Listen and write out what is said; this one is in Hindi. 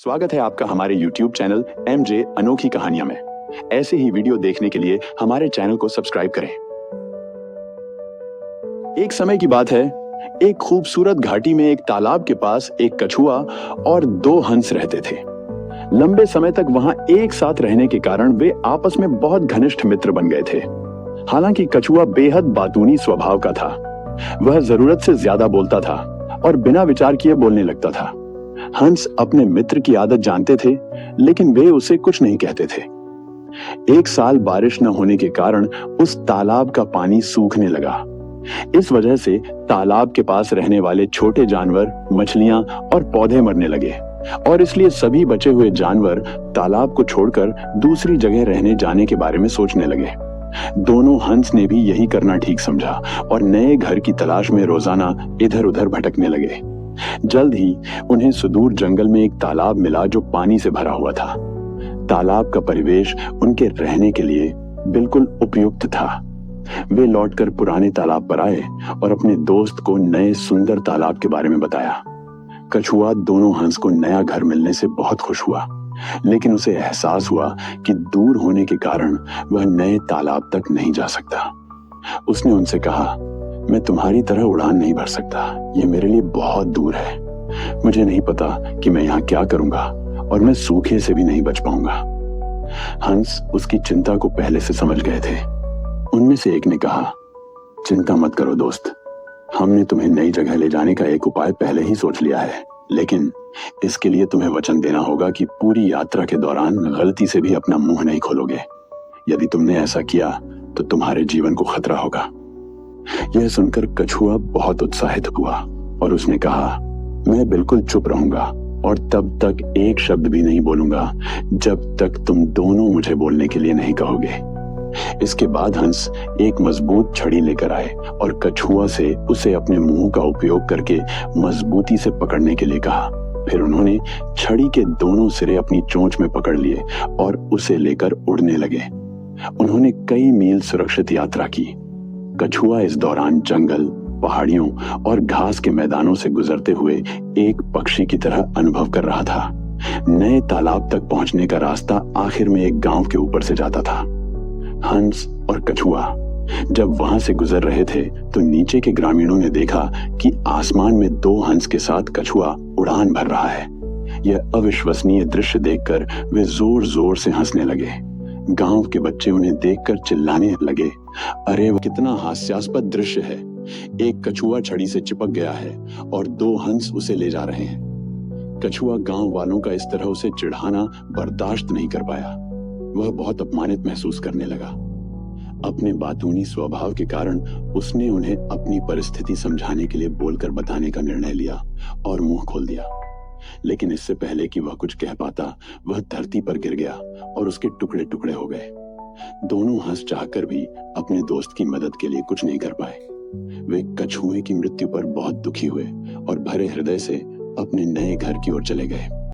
स्वागत है आपका हमारे YouTube चैनल MJ अनोखी कहानियां में। ऐसे ही वीडियो देखने के लिए हमारे चैनल को सब्सक्राइब करें। एक समय की बात है, एक खूबसूरत घाटी में एक तालाब के पास एक कछुआ और दो हंस रहते थे। लंबे समय तक वहां एक साथ रहने के कारण वे आपस में बहुत घनिष्ठ मित्र बन गए थे। हालांकि कछुआ बेहद बातूनी स्वभाव का था। वह जरूरत से ज्यादा बोलता था और बिना विचार किए बोलने लगता था। हंस अपने मित्र की आदत जानते थे, लेकिन वे उसे कुछ नहीं कहते थे। एक साल बारिश न होने के कारण उस तालाब का पानी सूखने लगा। इस वजह से तालाब के पास रहने वाले छोटे जानवर, मछलियां और पौधे मरने लगे और इसलिए सभी बचे हुए जानवर तालाब को छोड़कर दूसरी जगह रहने जाने के बारे में सोचने लगे। दोनों हंस ने भी यही करना ठीक समझा और नए घर की तलाश में रोजाना इधर उधर भटकने लगे। जल्द ही उन्हें सुदूर जंगल में एक तालाब मिला जो पानी से भरा हुआ था। तालाब का परिवेश उनके रहने के लिए बिल्कुल उपयुक्त था। वे लौटकर पुराने तालाब पर आए और अपने दोस्त को नए सुंदर तालाब के बारे में बताया। कछुआ दोनों हंस को नया घर मिलने से बहुत खुश हुआ, लेकिन उसे एहसास हुआ कि दूर होने के कारण वह नए तालाब तक नहीं जा सकता। उसने उनसे कहा, मैं तुम्हारी तरह उड़ान नहीं भर सकता, ये मेरे लिए बहुत दूर है। मुझे नहीं पता कि मैं यहाँ क्या करूंगा और मैं सूखे से भी नहीं बच पाऊंगा। हंस उसकी चिंता को पहले से समझ गए थे। उनमें से एक ने कहा, चिंता मत करो दोस्त, हमने तुम्हें नई जगह ले जाने का एक उपाय पहले ही सोच लिया है, लेकिन इसके लिए तुम्हें वचन देना होगा कि पूरी यात्रा के दौरान गलती से भी अपना मुंह नहीं खोलोगे। यदि तुमने ऐसा किया तो तुम्हारे जीवन को खतरा होगा। यह सुनकर कछुआ बहुत उत्साहित हुआ और उसने कहा, मैं बिल्कुल चुप रहूंगा और तब तक एक शब्द भी नहीं बोलूंगा जब तक तुम दोनों मुझे बोलने के लिए नहीं कहोगे। इसके बाद हंस एक मजबूत छड़ी लेकर आए और कछुआ से उसे अपने मुंह का उपयोग करके मजबूती से पकड़ने के लिए कहा। फिर उन्होंने छड़ी के दोनों सिरे अपनी चोंच में पकड़ लिए और उसे लेकर उड़ने लगे। उन्होंने कई मील सुरक्षित यात्रा की। कछुआ इस दौरान जंगल, पहाड़ियों और घास के मैदानों से गुजरते हुए एक पक्षी की तरह अनुभव कर रहा था। नए तालाब तक पहुंचने का रास्ता आखिर में एक गांव के ऊपर से जाता था। हंस और कछुआ जब वहां से गुजर रहे थे तो नीचे के ग्रामीणों ने देखा कि आसमान में दो हंस के साथ कछुआ उड़ान भर रहा है। यह अविश्वसनीय दृश्य देखकर वे जोर जोर से हंसने लगे। गांव के बच्चे उन्हें देखकर चिल्लाने लगे, अरे वो कितना हास्यास्पद दृश्य है। एक कछुआ छड़ी से चिपक गया है और दो हंस उसे ले जा रहे हैं। कछुआ गांव वालों का इस तरह उसे चिढ़ाना बर्दाश्त नहीं कर पाया। वह बहुत अपमानित महसूस करने लगा। अपने बातूनी स्वभाव के कारण उसने उन्हें अपनी परिस्थिति समझाने के लिए बोलकर बताने का निर्णय लिया और मुंह खोल दिया। लेकिन इससे पहले कि वह कुछ कह पाता, वह धरती पर गिर गया और उसके टुकड़े टुकड़े हो गए। दोनों हंस चाहकर भी अपने दोस्त की मदद के लिए कुछ नहीं कर पाए। वे कछुए की मृत्यु पर बहुत दुखी हुए और भरे हृदय से अपने नए घर की ओर चले गए।